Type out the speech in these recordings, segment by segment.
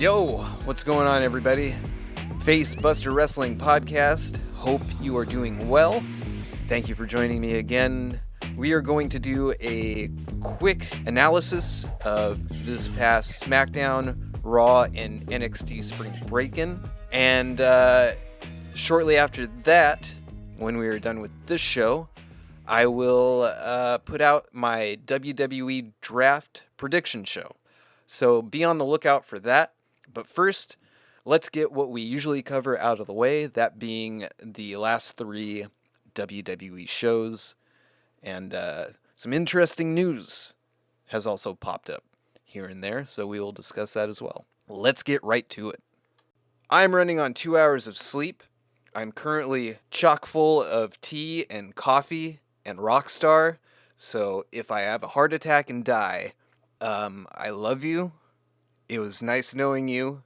Yo, what's going on, everybody? Facebuster Wrestling Podcast. Hope you are doing well. Thank you for joining me again. We are going to do a quick analysis of this past SmackDown, Raw, and NXT Spring Breakin. And shortly after that, when we are done with this show, I will put out my WWE Draft Prediction Show. So be on the lookout for that. But first, let's get what we usually cover out of the way, that being the last three WWE shows. And some interesting news has also popped up here and there, so we will discuss that as well. Let's get right to it. I'm running on 2 hours of sleep. I'm currently chock full of tea and coffee and Rockstar, so if I have a heart attack and die, I love you. It was nice knowing you,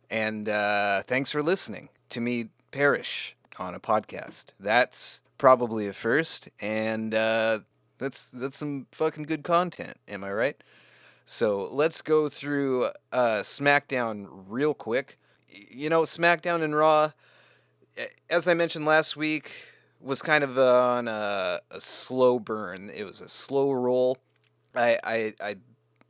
and thanks for listening to me perish on a podcast. That's probably a first, and that's some fucking good content, am I right? So let's go through SmackDown real quick. You know, SmackDown and Raw, as I mentioned last week, was kind of on a slow burn. It was a slow roll.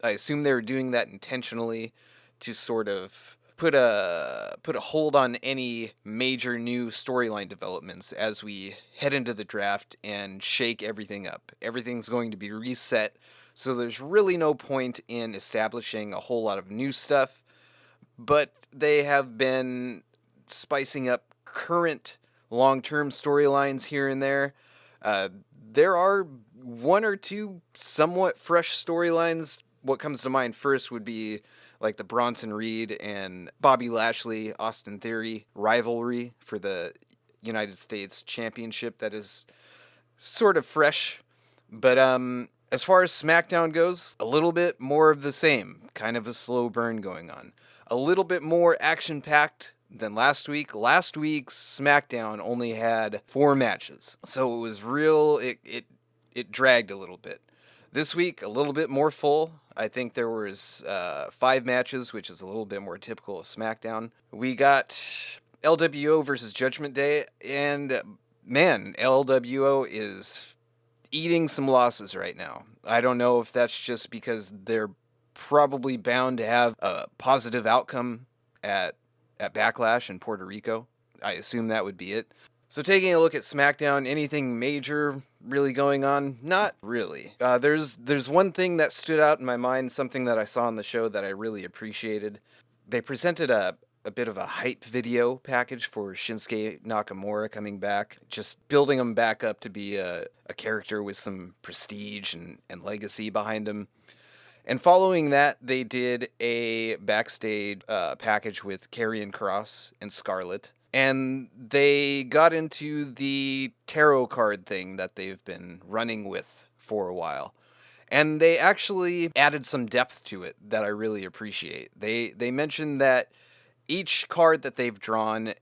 I assume they were doing that intentionally to sort of put a hold on any major new storyline developments as we head into the draft and shake everything up. Everything's going to be reset, so there's really no point in establishing a whole lot of new stuff, but they have been spicing up current long-term storylines here and there. There are one or two somewhat fresh storylines. What comes to mind first would be like the Bronson Reed and Bobby Lashley Austin Theory rivalry for the United States Championship that is sort of fresh. But as far as SmackDown goes, a little bit more of the same, kind of a slow burn going on. A little bit more action-packed than last week. Last week's SmackDown only had 4 matches, so it was real. It dragged a little bit. This week, a little bit more full. I think there was 5 matches, which is a little bit more typical of SmackDown. We got LWO versus Judgment Day, and man, LWO is eating some losses right now. I don't know if that's just because they're probably bound to have a positive outcome at Backlash in Puerto Rico. I assume that would be it. So taking a look at SmackDown, anything major really going on? Not really. There's one thing that stood out in my mind, something that I saw on the show that I really appreciated. They presented a bit of a hype video package for Shinsuke Nakamura coming back, just building him back up to be a character with some prestige and legacy behind him. And following that, they did a backstage package with Karrion Kross and Scarlett. And they got into the tarot card thing that they've been running with for a while. And they actually added some depth to it that I really appreciate. They mentioned that each card that they've drawn,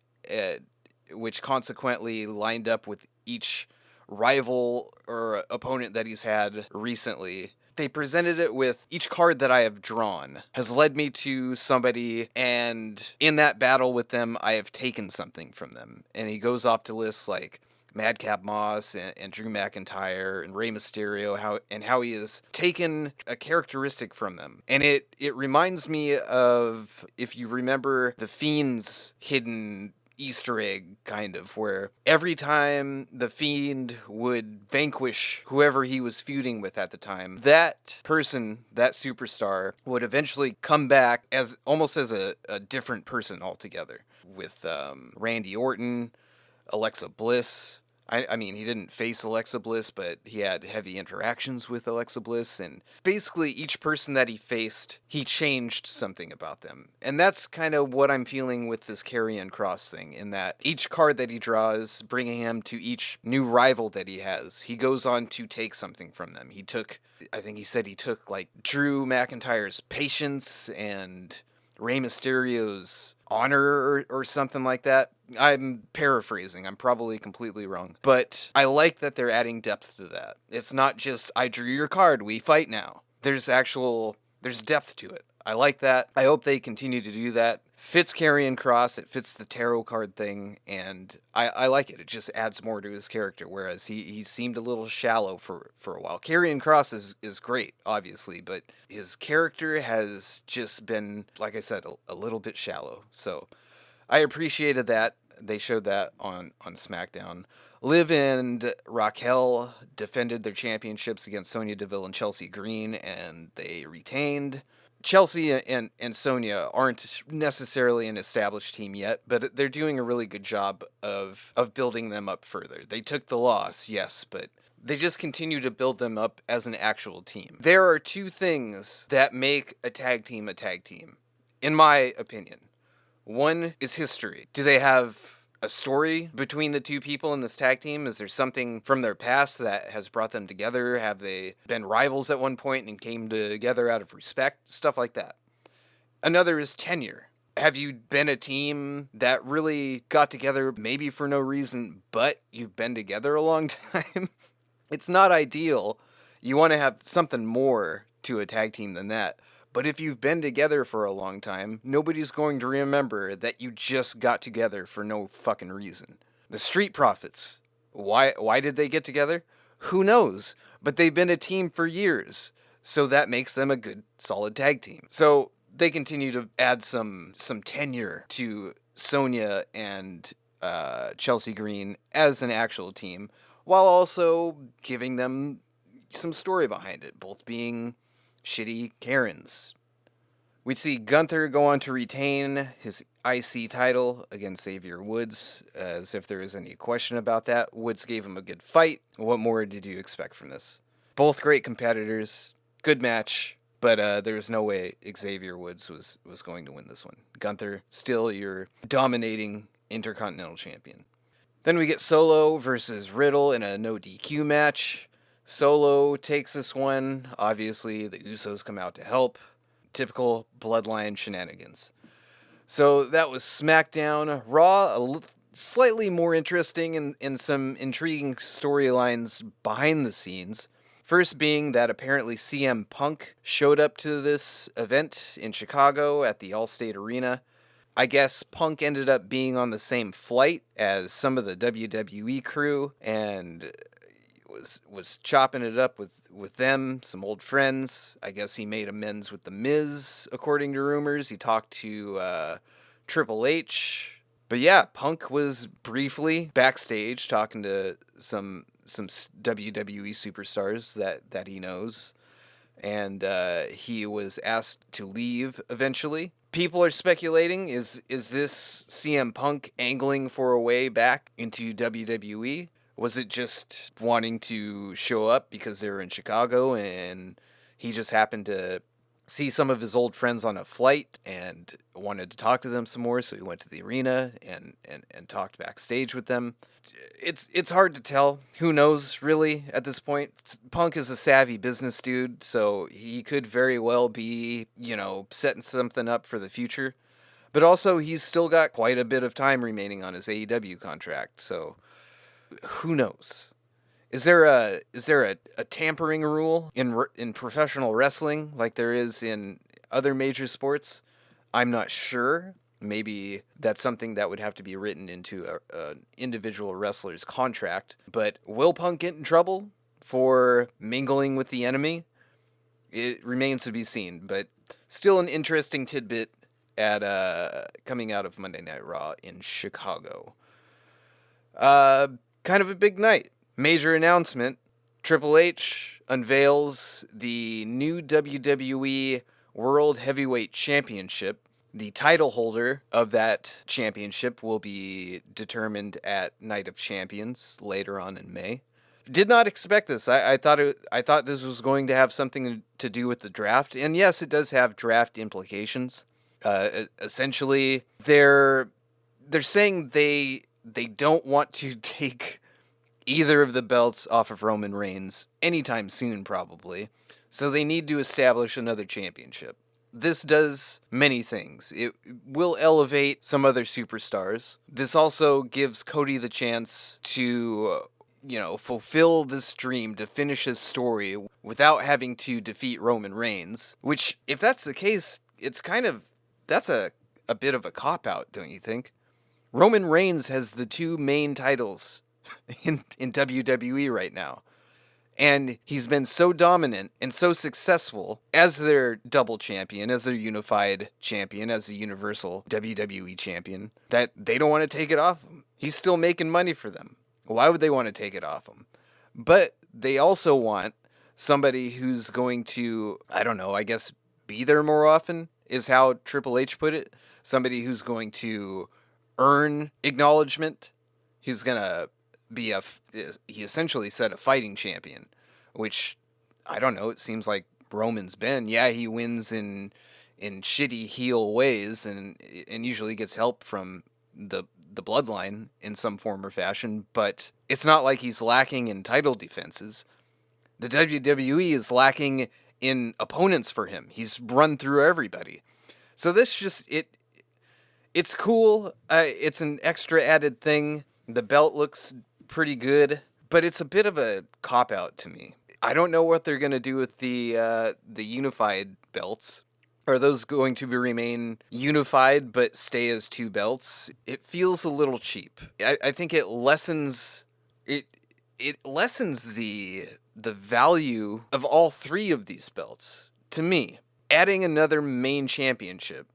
which consequently lined up with each rival or opponent that he's had recently, they presented it with each card that I have drawn has led me to somebody, and in that battle with them, I have taken something from them. And he goes off to lists like Madcap Moss and Drew McIntyre and Rey Mysterio, how he has taken a characteristic from them. And it reminds me of, if you remember, The Fiend's hidden Easter egg, kind of, where every time the Fiend would vanquish whoever he was feuding with at the time, that person, that superstar, would eventually come back as almost as a different person altogether. With Randy Orton, Alexa Bliss. I mean, he didn't face Alexa Bliss, but he had heavy interactions with Alexa Bliss, and basically each person that he faced, he changed something about them. And that's kind of what I'm feeling with this Karrion Kross thing, in that each card that he draws, bringing him to each new rival that he has, he goes on to take something from them. I think he said he took, like, Drew McIntyre's patience and Rey Mysterio's honor or something like that. I'm paraphrasing. I'm probably completely wrong. But I like that they're adding depth to that. It's not just, I drew your card, we fight now. There's depth to it. I like that. I hope they continue to do that. Fits Karrion Kross, it fits the tarot card thing, and I like it. It just adds more to his character, whereas he seemed a little shallow for a while. Karrion Kross is great, obviously, but his character has just been, like I said, a little bit shallow. So I appreciated that. They showed that on SmackDown. Liv and Raquel defended their championships against Sonya Deville and Chelsea Green, and they retained. Chelsea and Sonya aren't necessarily an established team yet, but they're doing a really good job of building them up further. They took the loss, yes, but they just continue to build them up as an actual team. There are two things that make a tag team, in my opinion. One is history. Do they have a story between the two people in this tag team? Is there something from their past that has brought them together? Have they been rivals at one point and came together out of respect? Stuff like that. Another is tenure. Have you been a team that really got together maybe for no reason, but you've been together a long time? It's not ideal. You want to have something more to a tag team than that. But if you've been together for a long time, nobody's going to remember that you just got together for no fucking reason. The Street Profits. Why did they get together? Who knows? But they've been a team for years. So that makes them a good, solid tag team. So they continue to add some tenure to Sonya and Chelsea Green as an actual team, while also giving them some story behind it, both being shitty Karens. We see Gunther go on to retain his IC title against Xavier Woods, as if there is any question about that. Woods gave him a good fight. What more did you expect from this? Both great competitors, good match, but there's no way Xavier Woods was going to win this one. Gunther, still your dominating Intercontinental Champion. Then we get Solo versus Riddle in a no DQ match. Solo takes this one. Obviously, the Usos come out to help. Typical Bloodline shenanigans. So that was SmackDown. Raw, slightly more interesting and some intriguing storylines behind the scenes. First being that apparently CM Punk showed up to this event in Chicago at the Allstate Arena. I guess Punk ended up being on the same flight as some of the WWE crew and was chopping it up with them, some old friends. I guess he made amends with The Miz, according to rumors. He talked to Triple H. But yeah, Punk was briefly backstage talking to some WWE superstars that he knows. And he was asked to leave eventually. People are speculating, is this CM Punk angling for a way back into WWE? Was it just wanting to show up because they were in Chicago and he just happened to see some of his old friends on a flight and wanted to talk to them some more, so he went to the arena and talked backstage with them? It's hard to tell. Who knows, really, at this point? Punk is a savvy business dude, so he could very well be, setting something up for the future. But also, he's still got quite a bit of time remaining on his AEW contract, so who knows? Is there a tampering rule in professional wrestling like there is in other major sports? I'm not sure. Maybe that's something that would have to be written into an individual wrestler's contract. But will Punk get in trouble for mingling with the enemy? It remains to be seen. But still an interesting tidbit at coming out of Monday Night Raw in Chicago. Kind of a big night. Major announcement. Triple H unveils the new WWE World Heavyweight Championship. The title holder of that championship will be determined at Night of Champions later on in May. Did not expect this. I thought this was going to have something to do with the draft, and yes, it does have draft implications. Essentially, they're saying they don't want to take either of the belts off of Roman Reigns anytime soon, probably. So they need to establish another championship. This does many things. It will elevate some other superstars. This also gives Cody the chance to, fulfill this dream, to finish his story without having to defeat Roman Reigns. Which, if that's the case, it's kind of, that's a bit of a cop-out, don't you think? Roman Reigns has the two main titles in WWE right now. And he's been so dominant and so successful as their double champion, as their unified champion, as a universal WWE champion, that they don't want to take it off him. He's still making money for them. Why would they want to take it off him? But they also want somebody who's going to, I don't know, I guess be there more often, is how Triple H put it. Somebody who's going to earn acknowledgement, who's going to be he essentially said a fighting champion, which, I don't know, it seems like Roman's been. Yeah, he wins in shitty heel ways and usually gets help from the bloodline in some form or fashion, but it's not like he's lacking in title defenses. The WWE is lacking in opponents for him. He's run through everybody. So this just, it's cool. It's an extra added thing. The belt looks pretty good, but it's a bit of a cop-out to me. I don't know what they're going to do with the unified belts. Are those going to remain unified but stay as two belts? It feels a little cheap. I think it lessens the value of all three of these belts. To me, adding another main championship,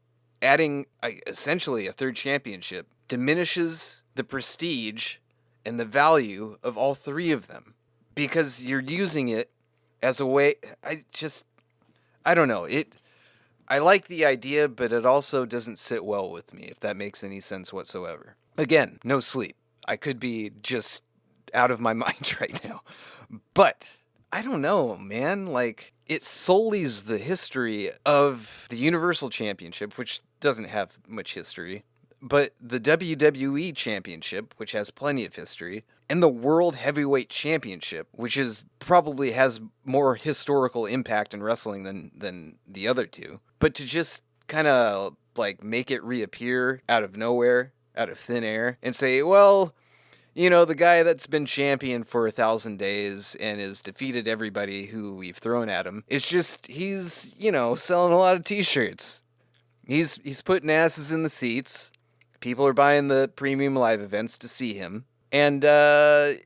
adding essentially a third championship, diminishes the prestige and the value of all three of them, because you're using it as a way. I don't know. I like the idea, but it also doesn't sit well with me, if that makes any sense whatsoever. Again, no sleep. I could be just out of my mind right now. But I don't know, man. Like, it sullies the history of the Universal Championship, which doesn't have much history, but the WWE Championship, which has plenty of history, and the World Heavyweight Championship, which probably has more historical impact in wrestling than the other two. But to just kind of like make it reappear out of nowhere, out of thin air, and say, well, you know, the guy that's been champion for 1,000 days and has defeated everybody who we've thrown at him, it's just, he's, you know, selling a lot of t-shirts. He's putting asses in the seats. People are buying the premium live events to see him. And,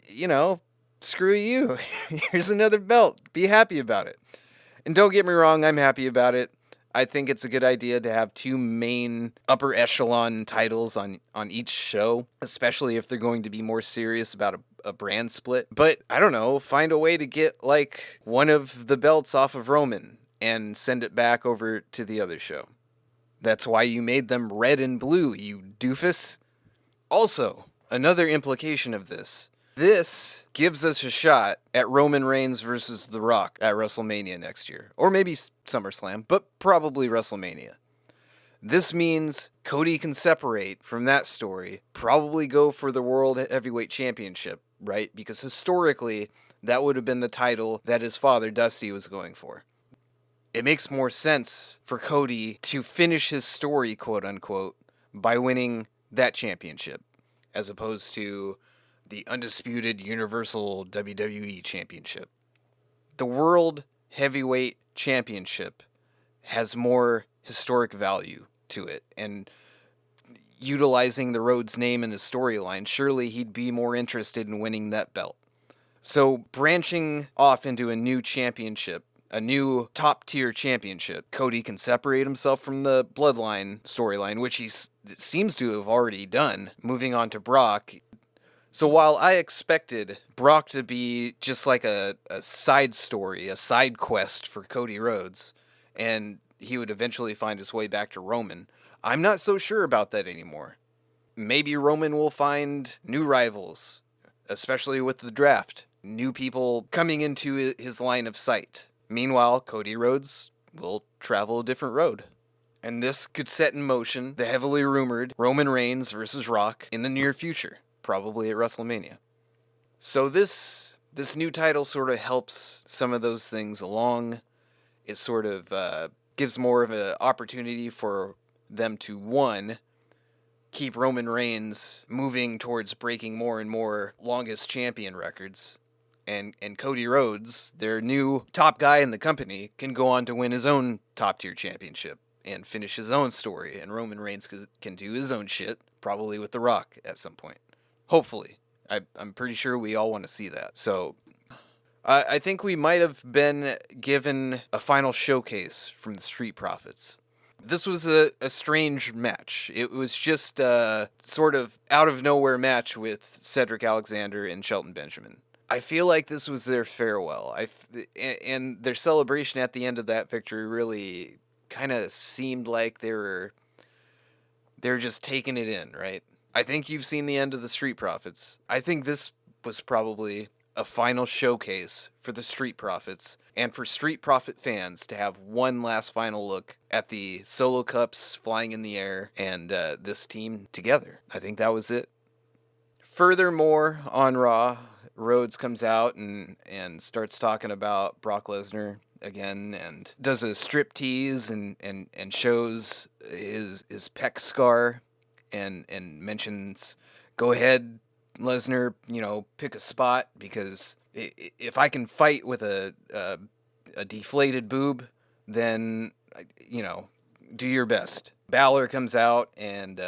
you know, screw you. Here's another belt. Be happy about it. And don't get me wrong, I'm happy about it. I think it's a good idea to have two main upper echelon titles on each show, especially if they're going to be more serious about a brand split. But, I don't know, find a way to get, like, one of the belts off of Roman and send it back over to the other show. That's why you made them red and blue, you doofus. Also, another implication of this gives us a shot at Roman Reigns versus The Rock at WrestleMania next year. Or maybe SummerSlam, but probably WrestleMania. This means Cody can separate from that story, probably go for the World Heavyweight Championship, right? Because historically, that would have been the title that his father, Dusty, was going for. It makes more sense for Cody to finish his story, quote-unquote, by winning that championship, as opposed to the undisputed Universal WWE Championship. The World Heavyweight Championship has more historic value to it, and utilizing the Rhodes name in his storyline, surely he'd be more interested in winning that belt. So branching off into a new championship, a new top-tier championship, Cody can separate himself from the Bloodline storyline, which he seems to have already done, moving on to Brock. So while I expected Brock to be just like a side story, a side quest for Cody Rhodes, and he would eventually find his way back to Roman, I'm not so sure about that anymore. Maybe Roman will find new rivals, especially with the draft, new people coming into his line of sight. Meanwhile, Cody Rhodes will travel a different road. And this could set in motion the heavily rumored Roman Reigns versus Rock in the near future, probably at WrestleMania. So this new title sort of helps some of those things along. It sort of gives more of an opportunity for them to, one, keep Roman Reigns moving towards breaking more and more longest champion records. And Cody Rhodes, their new top guy in the company, can go on to win his own top-tier championship and finish his own story, and Roman Reigns can do his own shit, probably with The Rock at some point. Hopefully. I'm pretty sure we all want to see that. So I think we might have been given a final showcase from the Street Profits. This was a strange match. It was just a sort of out of nowhere match with Cedric Alexander and Shelton Benjamin. I feel like this was their farewell. And their celebration at the end of that victory really kind of seemed like they were just taking it in, right? I think you've seen the end of the Street Profits. I think this was probably a final showcase for the Street Profits and for Street Profit fans to have one last final look at the Solo Cups flying in the air and this team together. I think that was it. Furthermore, on Raw, Rhodes comes out and starts talking about Brock Lesnar again and does a strip tease and shows his pec scar and mentions, go ahead, Lesnar, pick a spot, because if I can fight with a deflated boob, then, do your best. Balor comes out and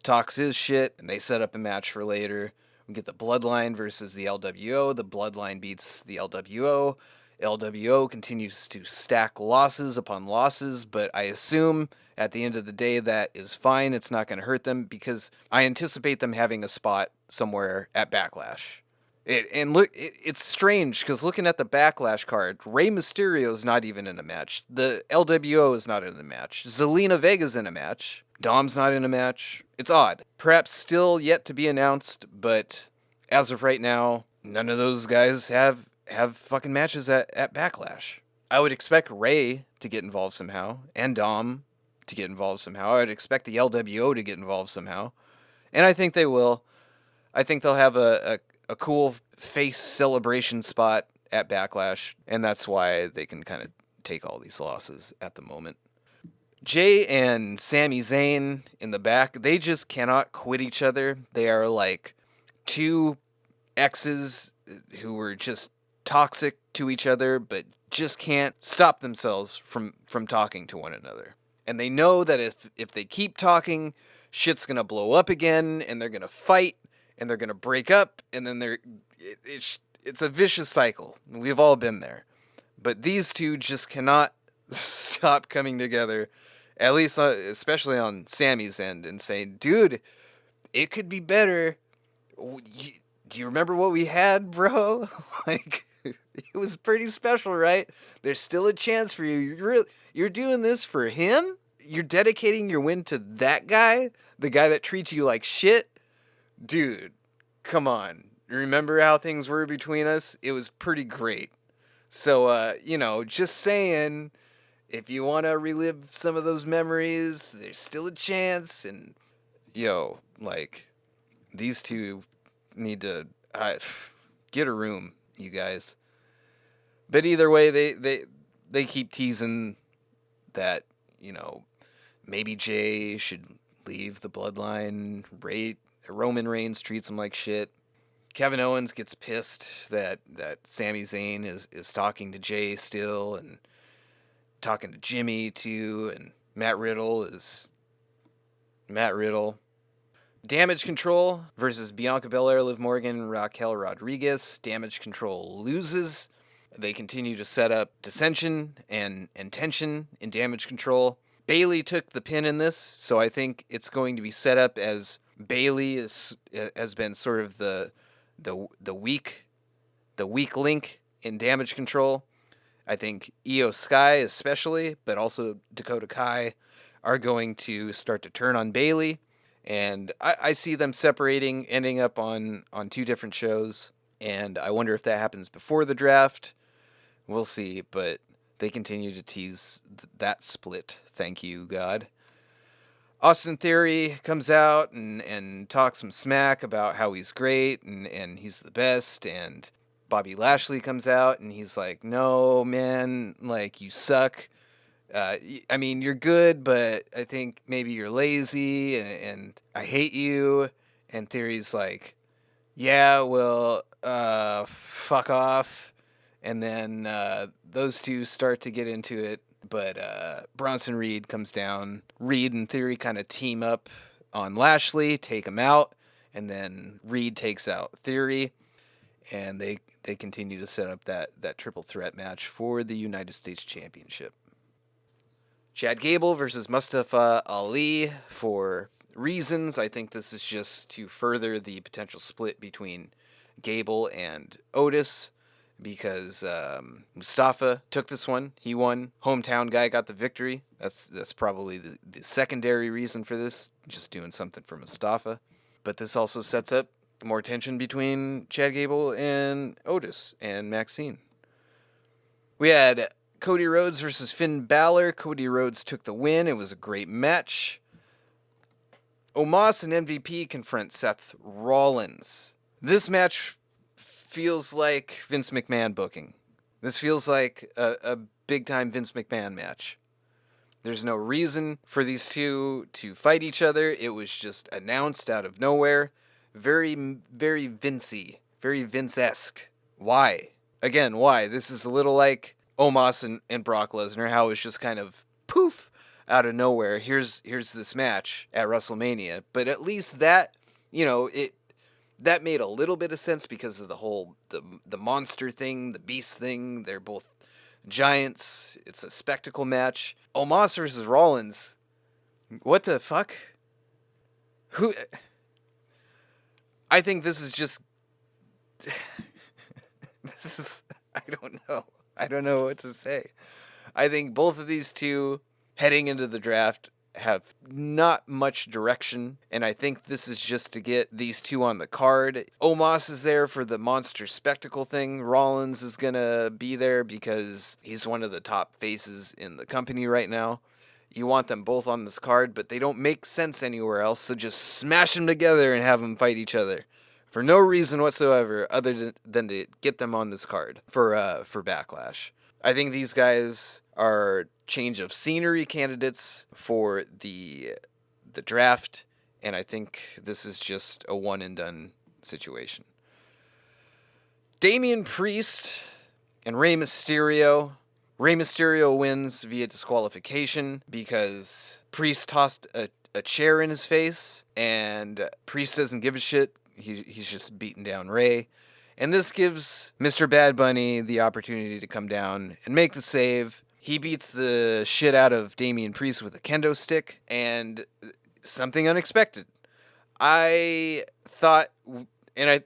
talks his shit, and they set up a match for later. We get the Bloodline versus the LWO. The Bloodline beats the LWO. LWO continues to stack losses upon losses, but I assume at the end of the day that is fine. It's not going to hurt them because I anticipate them having a spot somewhere at Backlash. It's strange because looking at the Backlash card, Rey Mysterio is not even in a match. The LWO is not in a match. Zelina Vega's in a match. Dom's not in a match. It's odd. Perhaps still yet to be announced, but as of right now, none of those guys have fucking matches at Backlash. I would expect Rey to get involved somehow, and Dom to get involved somehow. I would expect the LWO to get involved somehow. And I think they will. I think they'll have a cool face celebration spot at Backlash, and that's why they can kind of take all these losses at the moment. Jay and Sami Zayn in the back, they just cannot quit each other. They are like two exes who were just toxic to each other, but just can't stop themselves from talking to one another. And they know that if they keep talking, shit's going to blow up again, and they're going to fight, and they're going to break up, and then it's a vicious cycle. We've all been there. But these two just cannot stop coming together, at least especially on Sammy's end, and saying, dude, it could be better. Do you remember what we had, bro? It was pretty special, right? There's still a chance for you. You're doing this for him? You're dedicating your win to that guy? The guy that treats you like shit? Dude, come on. Remember how things were between us? It was pretty great. So, just saying, if you want to relive some of those memories, there's still a chance. And, these two need to get a room, you guys. But either way, they keep teasing that, maybe Jay should leave the Bloodline. Roman Reigns treats him like shit. Kevin Owens gets pissed that Sami Zayn is talking to Jay still and talking to Jimmy too, and Matt Riddle is Matt Riddle. Damage Control versus Bianca Belair, Liv Morgan, and Raquel Rodriguez. Damage Control loses. They continue to set up dissension and tension in Damage Control. Bayley took the pin in this, so I think it's going to be set up as Bayley has been sort of the weak link in Damage Control. I think Io Sky especially, but also Dakota Kai, are going to start to turn on Bayley. And I see them separating, ending up on two different shows. And I wonder if that happens before the draft. We'll see, but they continue to tease that split. Thank you, God. Austin Theory comes out and talks some smack about how he's great and he's the best. And Bobby Lashley comes out and he's like, no, man, you suck. You're good, but I think maybe you're lazy and I hate you. And Theory's like, yeah, well, fuck off. And then those two start to get into it. But Bronson Reed comes down. Reed and Theory kind of team up on Lashley, take him out, and then Reed takes out Theory, and they continue to set up that triple threat match for the United States Championship. Chad Gable versus Mustafa Ali. For reasons, I think this is just to further the potential split between Gable and Otis, because Mustafa took this one. He won. Hometown guy got the victory. That's probably the secondary reason for this, just doing something for Mustafa. But this also sets up more tension between Chad Gable and Otis and Maxine. We had Cody Rhodes versus Finn Balor. Cody Rhodes took the win. It was a great match. Omos and MVP confront Seth Rollins. This match feels like Vince McMahon booking. This feels like a big-time Vince McMahon match. There's no reason for these two to fight each other. It was just announced out of nowhere. Very, very Vincey. Very Vince-esque. Why? Again, why? This is a little like Omos and Brock Lesnar, how it was just kind of poof out of nowhere. Here's this match at WrestleMania. But at least that, that made a little bit of sense because of the whole the monster thing, the beast thing. They're both giants. It's a spectacle match. Omos versus Rollins. What the fuck? Who? I think this is just. This is. I don't know. I don't know what to say. I think both of these two heading into the draft have not much direction, and I think this is just to get these two on the card. Omos is there for the monster spectacle thing. Rollins is gonna be there because he's one of the top faces in the company right now. You want them both on this card, but they don't make sense anywhere else, so just smash them together and have them fight each other for no reason whatsoever other than to get them on this card for Backlash. I think these guys are change of scenery candidates for the draft, and I think this is just a one and done situation. Damian Priest and Rey Mysterio. Rey Mysterio wins via disqualification because Priest tossed a chair in his face, and Priest doesn't give a shit. He's just beating down Rey. And this gives Mr. Bad Bunny the opportunity to come down and make the save. He beats the shit out of Damian Priest with a kendo stick, and something unexpected. I thought, and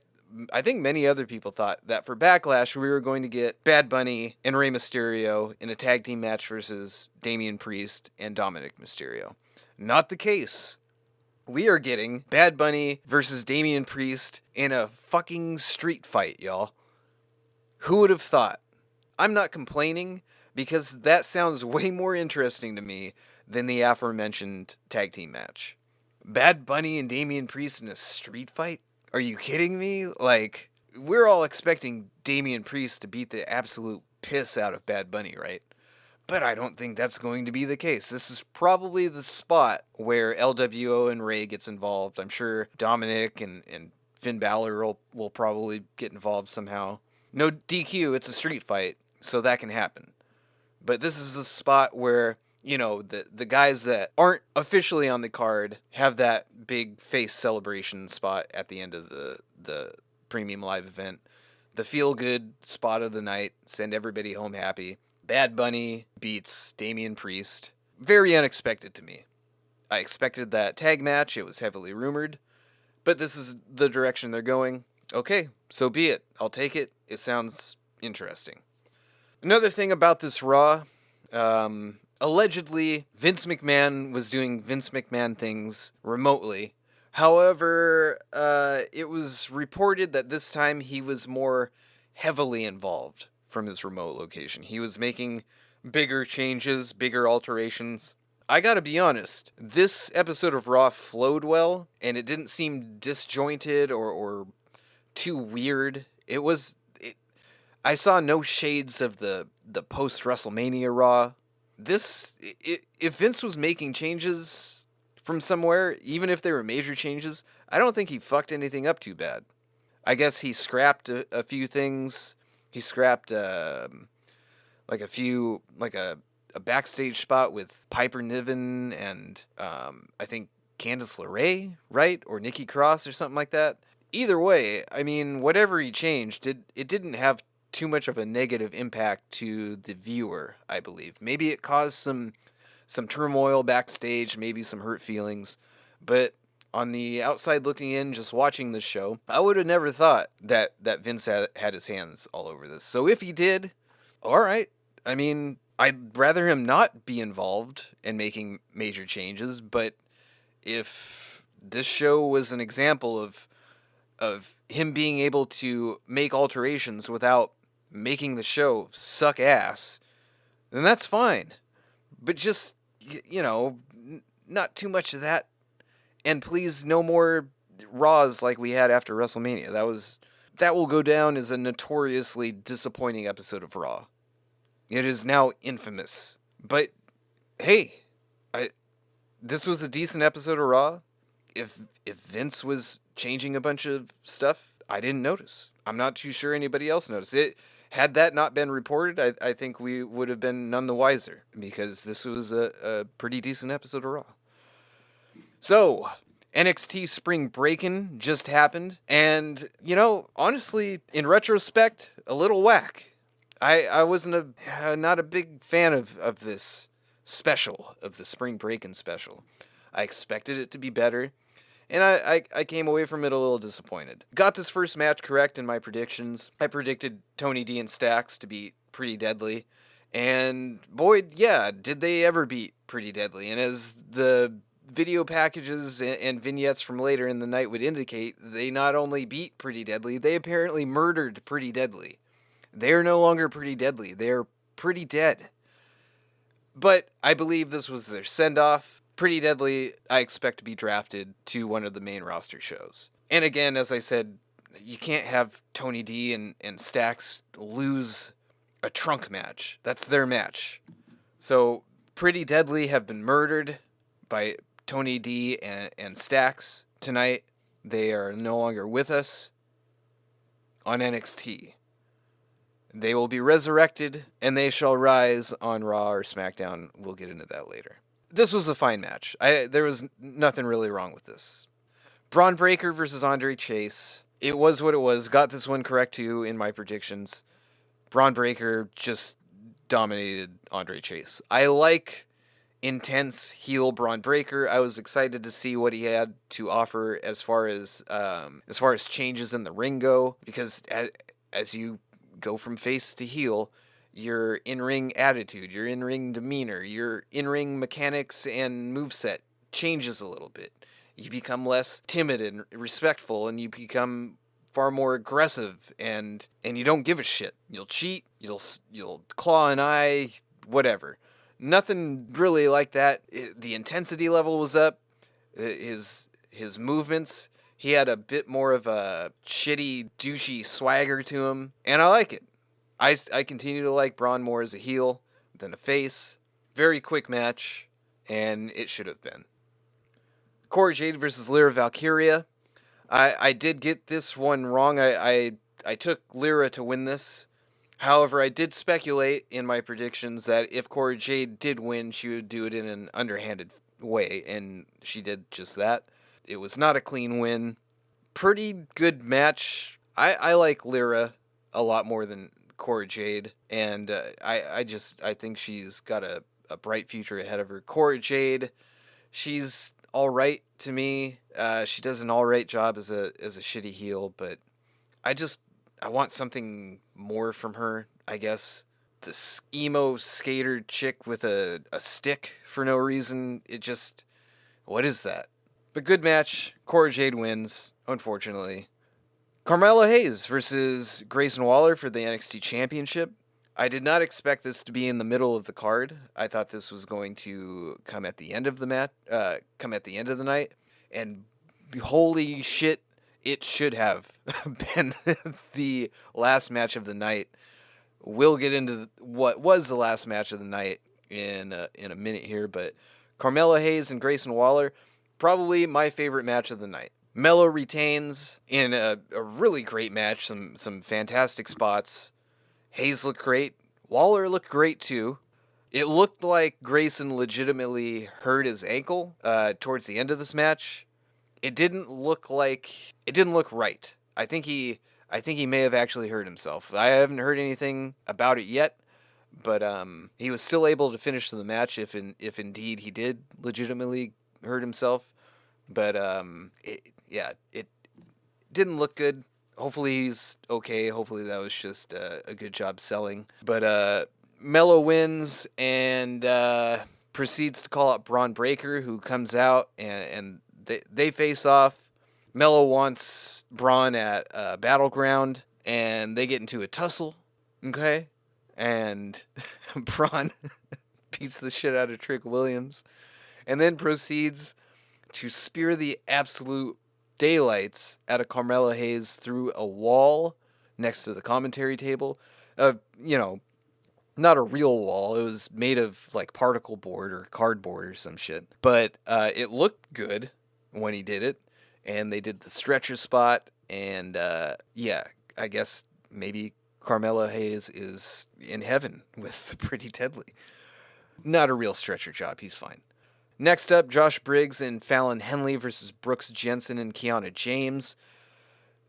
I think many other people thought, that for Backlash we were going to get Bad Bunny and Rey Mysterio in a tag team match versus Damian Priest and Dominic Mysterio. Not the case. We are getting Bad Bunny versus Damian Priest in a fucking street fight, y'all. Who would have thought? I'm not complaining, because that sounds way more interesting to me than the aforementioned tag team match. Bad Bunny and Damian Priest in a street fight? Are you kidding me? Like, we're all expecting Damian Priest to beat the absolute piss out of Bad Bunny, right? But I don't think that's going to be the case. This is probably the spot where LWO and Rey gets involved. I'm sure Dominic and Finn Balor will probably get involved somehow. No DQ, it's a street fight, so that can happen. But this is the spot where, the guys that aren't officially on the card have that big face celebration spot at the end of the premium live event. The feel-good spot of the night, send everybody home happy. Bad Bunny beats Damian Priest. Very unexpected to me. I expected that tag match. It was heavily rumored. But this is the direction they're going. Okay, so be it. I'll take it. It sounds interesting. Another thing about this Raw, allegedly Vince McMahon was doing Vince McMahon things remotely. However, it was reported that this time he was more heavily involved from his remote location. He was making bigger changes, bigger alterations. I gotta be honest, this episode of Raw flowed well, and it didn't seem disjointed or too weird. I saw no shades of the post-WrestleMania Raw. If Vince was making changes from somewhere, even if they were major changes, I don't think he fucked anything up too bad. I guess he scrapped a few things. He scrapped a a backstage spot with Piper Niven and I think Candice LeRae, right? Or Nikki Cross or something like that. Either way, I mean, whatever he changed, it didn't have too much of a negative impact to the viewer, I believe. Maybe it caused some turmoil backstage, maybe some hurt feelings, but on the outside looking in, just watching this show, I would have never thought that Vince had his hands all over this. So if he did, all right. I mean, I'd rather him not be involved in making major changes, but if this show was an example of him being able to make alterations without making the show suck ass, then that's fine. But just, not too much of that. And please, no more Raws like we had after WrestleMania. That will go down as a notoriously disappointing episode of Raw. It is now infamous. But hey, this was a decent episode of Raw. If Vince was changing a bunch of stuff, I didn't notice. I'm not too sure anybody else noticed it. Had that not been reported, I think we would have been none the wiser, because this was a pretty decent episode of Raw. So, NXT Spring Breakin just happened, and, honestly, in retrospect, a little whack. I wasn't not a big fan of this special, of the Spring Breakin special. I expected it to be better, and I came away from it a little disappointed. Got this first match correct in my predictions. I predicted Tony D and Stax to beat Pretty Deadly, and boy, yeah, did they ever beat Pretty Deadly. And as the video packages and vignettes from later in the night would indicate, they not only beat Pretty Deadly, they apparently murdered Pretty Deadly. They're no longer Pretty Deadly. They're pretty dead. But I believe this was their send-off. Pretty Deadly, I expect to be drafted to one of the main roster shows. And again, as I said, you can't have Tony D and Stax lose a trunk match. That's their match. So Pretty Deadly have been murdered by Tony D and Stax tonight. They are no longer with us on NXT. They will be resurrected, and they shall rise on Raw or SmackDown. We'll get into that later. This was a fine match. There was nothing really wrong with this. Braun Breaker versus Andre Chase. It was what it was. Got this one correct, too, in my predictions. Braun Breaker just dominated Andre Chase. I like intense heel Braun Breaker. I was excited to see what he had to offer as far as changes in the ring go, because as you go from face to heel, your in-ring attitude, your in-ring demeanor, your in-ring mechanics and moveset changes a little bit. You become less timid and respectful, and you become far more aggressive, and you don't give a shit. You'll cheat, you'll claw an eye, whatever. Nothing really like that. The intensity level was up. His movements, he had a bit more of a shitty, douchey swagger to him, and I like it. I continue to like Braun more as a heel than a face. Very quick match, and it should have been. Cora Jade versus Lyra Valkyria. I did get this one wrong. I took Lyra to win this. However, I did speculate in my predictions that if Cora Jade did win, she would do it in an underhanded way, and she did just that. It was not a clean win. Pretty good match. I like Lyra a lot more than Cora Jade, and I think she's got a bright future ahead of her. Cora Jade, she's all right to me. She does an all right job as a shitty heel, but I want something more from her, I guess. This emo skater chick with a stick for no reason, what is that? But good match. Cora Jade wins, unfortunately. Carmella Hayes versus Grayson Waller for the NXT Championship. I did not expect this to be in the middle of the card. I thought this was going to come at the end of the night. And holy shit, it should have been the last match of the night. We'll get into what was the last match of the night in a minute here, but Carmella Hayes and Grayson Waller, probably my favorite match of the night. Mello retains in a really great match, some fantastic spots. Hayes looked great. Waller looked great too. It looked like Grayson legitimately hurt his ankle towards the end of this match. It didn't look right. I think he may have actually hurt himself. I haven't heard anything about it yet, but he was still able to finish the match if indeed he did legitimately hurt himself. But it didn't look good. Hopefully he's okay. Hopefully that was just a good job selling. But Mello wins and proceeds to call out Braun Breaker, who comes out and they face off. Mello wants Braun at Battleground, and they get into a tussle. Okay, and Braun beats the shit out of Trick Williams, and then proceeds to spear the absolute daylights out of Carmelo Hayes through a wall next to the commentary table. Not a real wall. It was made of like particle board or cardboard or some shit. But it looked good when he did it. And they did the stretcher spot. And I guess maybe Carmelo Hayes is in heaven with Pretty Deadly. Not a real stretcher job. He's fine. Next up, Josh Briggs and Fallon Henley versus Brooks Jensen and Kiana James.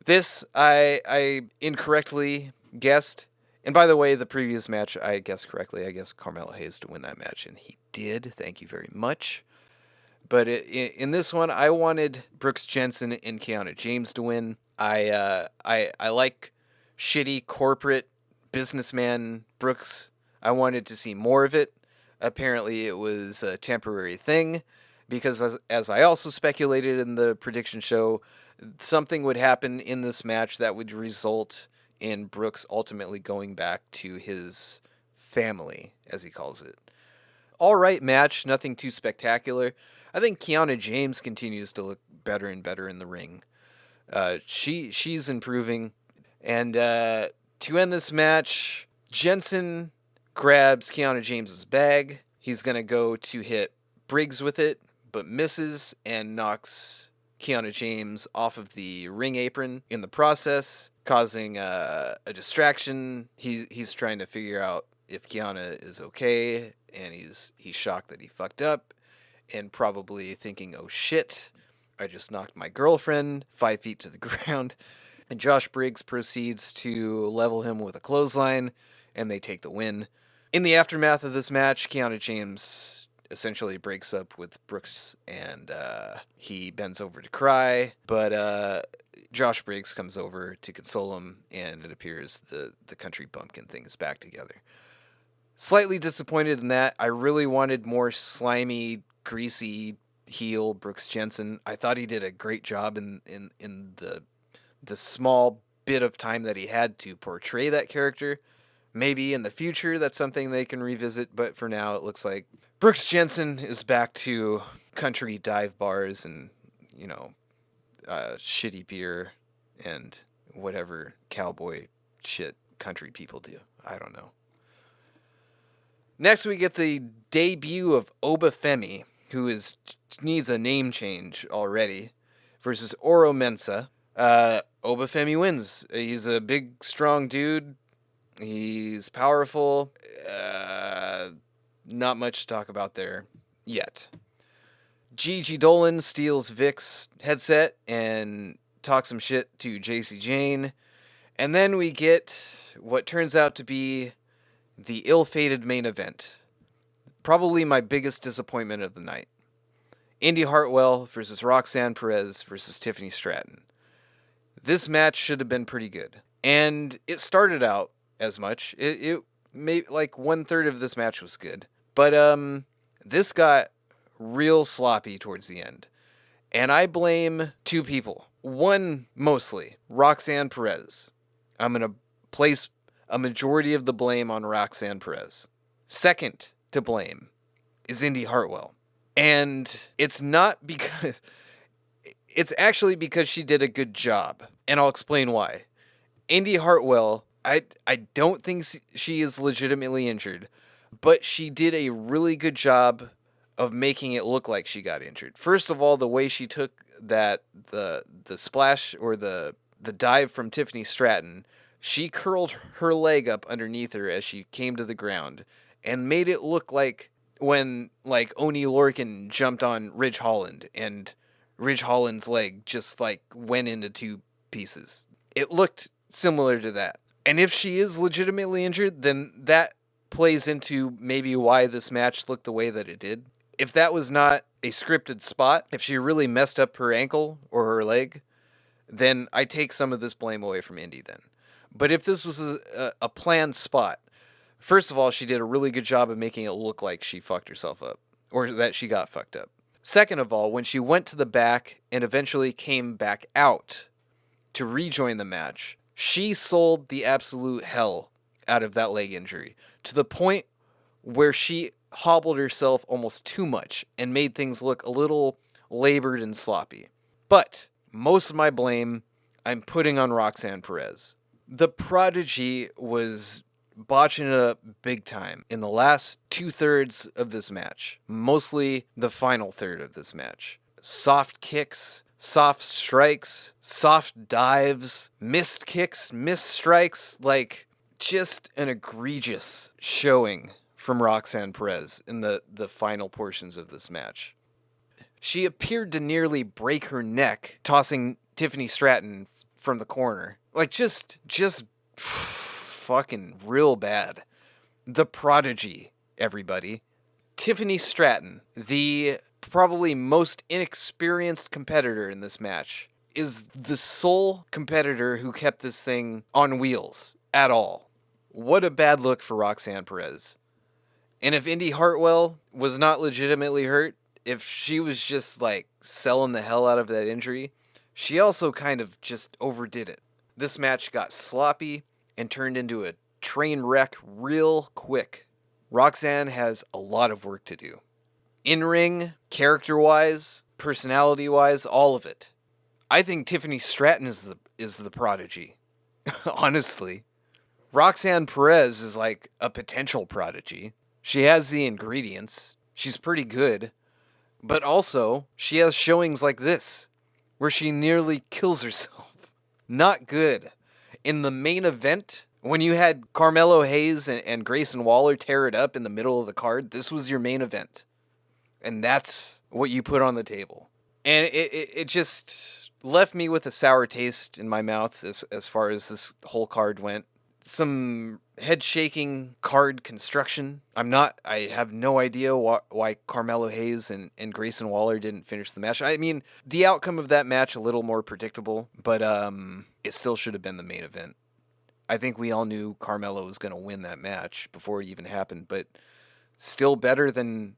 This, I incorrectly guessed. And by the way, the previous match, I guessed correctly. I guessed Carmelo Hayes to win that match, and he did. Thank you very much. But in this one, I wanted Brooks Jensen and Kiana James to win. I like shitty corporate businessman Brooks. I wanted to see more of it. Apparently, it was a temporary thing because, as I also speculated in the prediction show, something would happen in this match that would result in Brooks ultimately going back to his family, as he calls it. All right match, nothing too spectacular. I think Kiana James continues to look better and better in the ring. She's improving. And to end this match, Jensen grabs Kiana James's bag. He's going to go to hit Briggs with it, but misses and knocks Kiana James off of the ring apron in the process, causing a distraction. He's trying to figure out if Kiana is okay, and he's shocked that he fucked up, and probably thinking, oh shit, I just knocked my girlfriend 5 feet to the ground. And Josh Briggs proceeds to level him with a clothesline, and they take the win. In the aftermath of this match, Kiana James essentially breaks up with Brooks, and he bends over to cry, but Josh Briggs comes over to console him, and it appears the country bumpkin thing is back together. Slightly disappointed in that. I really wanted more slimy, greasy heel Brooks Jensen. I thought he did a great job in the small bit of time that he had to portray that character. Maybe in the future that's something they can revisit, but for now it looks like Brooks Jensen is back to country dive bars and, shitty beer and whatever cowboy shit country people do. I don't know. Next we get the debut of Oba Femi, who needs a name change already, versus Oro Mensah. Oba Femi wins. He's a big, strong dude. He's powerful. Not much to talk about there yet. Gigi Dolan steals Vic's headset and talks some shit to JC Jane. And then we get what turns out to be the ill-fated main event. Probably my biggest disappointment of the night. Indy Hartwell versus Roxanne Perez versus Tiffany Stratton. This match should have been pretty good. And it started out as much. It made like 1/3 of this match was good. But this got real sloppy towards the end. And I blame two people. One, mostly, Roxanne Perez. I'm going to place a majority of the blame on Roxanne Perez. Second to blame is Indy Hartwell. And it's not because... It's actually because she did a good job. And I'll explain why. Indy Hartwell, I don't think she is legitimately injured, but she did a really good job of making it look like she got injured. First of all, the way she took the splash or the dive from Tiffany Stratton, she curled her leg up underneath her as she came to the ground, and made it look like when like Oney Lorcan jumped on Ridge Holland and Ridge Holland's leg just like went into two pieces. It looked similar to that. And if she is legitimately injured, then that plays into maybe why this match looked the way that it did. If that was not a scripted spot, if she really messed up her ankle or her leg, then I take some of this blame away from Indy then. But if this was a planned spot, first of all, she did a really good job of making it look like she fucked herself up, or that she got fucked up. Second of all, when she went to the back and eventually came back out to rejoin the match, she sold the absolute hell out of that leg injury to the point where she hobbled herself almost too much and made things look a little labored and sloppy. But most of my blame I'm putting on Roxanne Perez. The Prodigy was botching it up big time in the last 2/3 of this match. Mostly the final third of this match. Soft kicks, soft strikes, soft dives, missed kicks, missed strikes. Like, just an egregious showing from Roxanne Perez in the final portions of this match. She appeared to nearly break her neck, tossing Tiffany Stratton from the corner. Like, just fucking real bad. The Prodigy, everybody. Tiffany Stratton, the probably most inexperienced competitor in this match, is the sole competitor who kept this thing on wheels at all. What a bad look for Roxanne Perez. And if Indy Hartwell was not legitimately hurt, if she was just like selling the hell out of that injury, she also kind of just overdid it. This match got sloppy and turned into a train wreck real quick. Roxanne has a lot of work to do. In-ring, character-wise, personality-wise, all of it. I think Tiffany Stratton is the Prodigy. Honestly. Roxanne Perez is like a potential prodigy. She has the ingredients. She's pretty good. But also, she has showings like this, where she nearly kills herself. Not good. In the main event, when you had Carmelo Hayes and Grayson Waller tear it up in the middle of the card, this was your main event. And that's what you put on the table. And it just left me with a sour taste in my mouth as far as this whole card went. Some head-shaking card construction. I have no idea why Carmelo Hayes and Grayson Waller didn't finish the match. I mean, the outcome of that match a little more predictable, but it still should have been the main event. I think we all knew Carmelo was going to win that match before it even happened, but still better than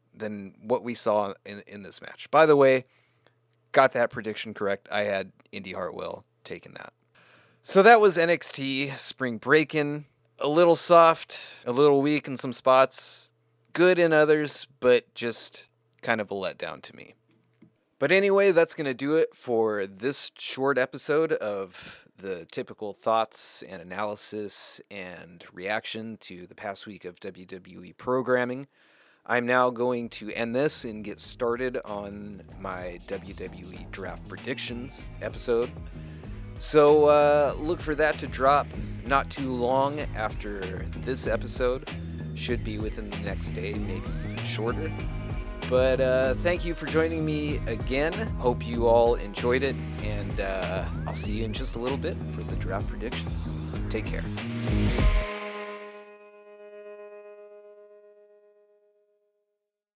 what we saw in this match. By the way, got that prediction correct. I had Indy Hartwell taking that. So that was NXT Spring Breakin. A little soft, a little weak in some spots, good in others, but just kind of a letdown to me. But anyway, that's going to do it for this short episode of the typical thoughts and analysis and reaction to the past week of WWE programming. I'm now going to end this and get started on my WWE Draft Predictions episode. So look for that to drop not too long after this episode. Should be within the next day, maybe even shorter. But thank you for joining me again. Hope you all enjoyed it, and I'll see you in just a little bit for the draft predictions. Take care.